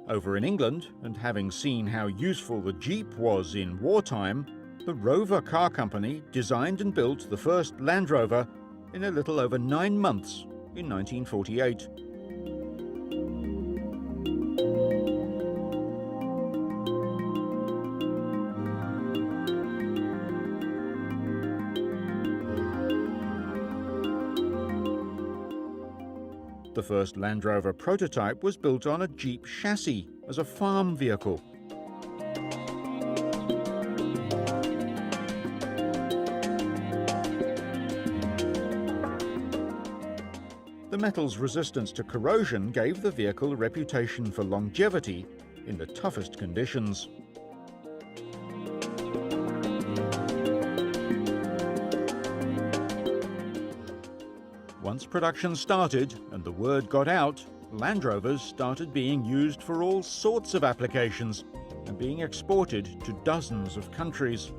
Over in England, and having seen how useful the Jeep was in wartime, the Rover car company designed and built the first Land Rover in a little over 9 months in 1948. The first Land Rover prototype was built on a Jeep chassis as a farm vehicle. The metal's resistance to corrosion gave the vehicle a reputation for longevity in the toughest conditions. Once production started and the word got out, Land Rovers started being used for all sorts of applications and being exported to dozens of countries.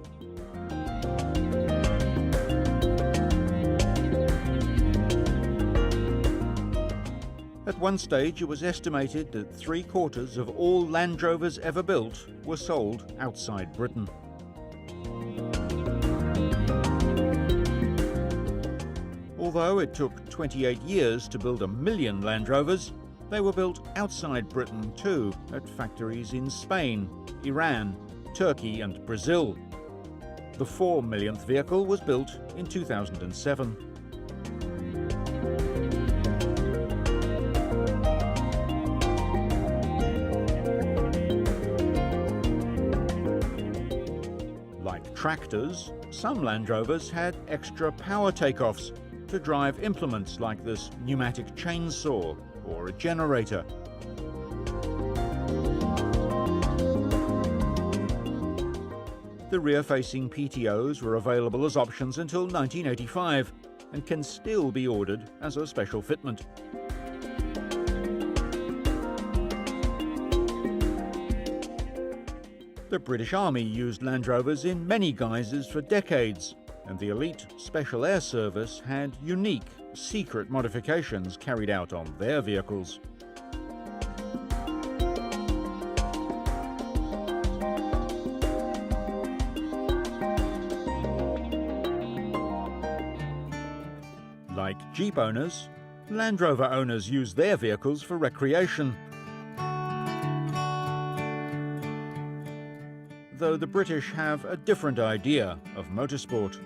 At one stage, it was estimated that 3/4 of all Land Rovers ever built were sold outside Britain. Although it took 28 years to build 1 million Land Rovers, they were built outside Britain too, at factories in Spain, Iran, Turkey and Brazil. The 4 millionth vehicle was built in 2007. Like tractors, some Land Rovers had extra power takeoffs to drive implements like this pneumatic chainsaw or a generator. The rear-facing PTOs were available as options until 1985 and can still be ordered as a special fitment. The British Army used Land Rovers in many guises for decades, and the elite Special Air Service had unique, secret modifications carried out on their vehicles. Like Jeep owners, Land Rover owners use their vehicles for recreation. Though the British have a different idea of motorsport.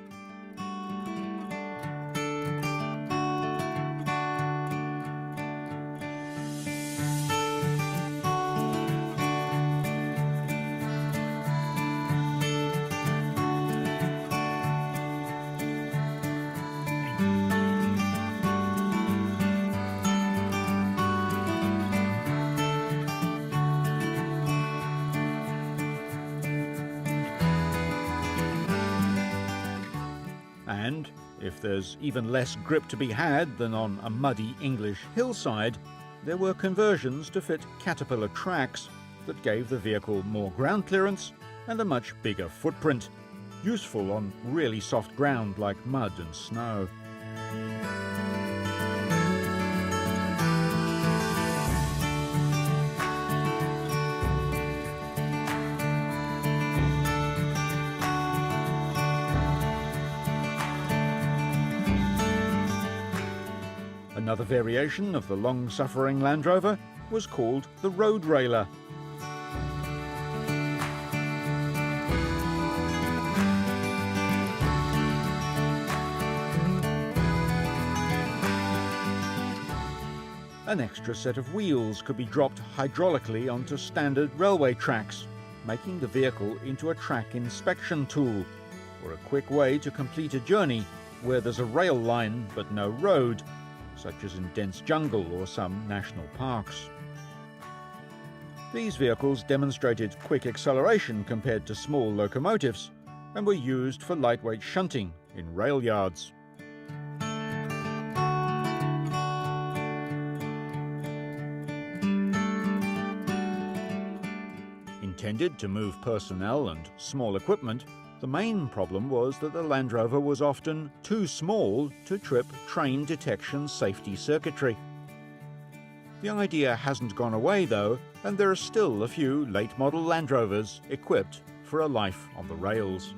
And if there's even less grip to be had than on a muddy English hillside, there were conversions to fit Caterpillar tracks that gave the vehicle more ground clearance and a much bigger footprint, useful on really soft ground like mud and snow. Another variation of the long-suffering Land Rover was called the Road Railer. An extra set of wheels could be dropped hydraulically onto standard railway tracks, making the vehicle into a track inspection tool, or a quick way to complete a journey where there's a rail line but no road, such as in dense jungle or some national parks. These vehicles demonstrated quick acceleration compared to small locomotives and were used for lightweight shunting in rail yards. Intended to move personnel and small equipment, the main problem was that the Land Rover was often too small to trip train detection safety circuitry. The idea hasn't gone away though, and there are still a few late-model Land Rovers equipped for a life on the rails.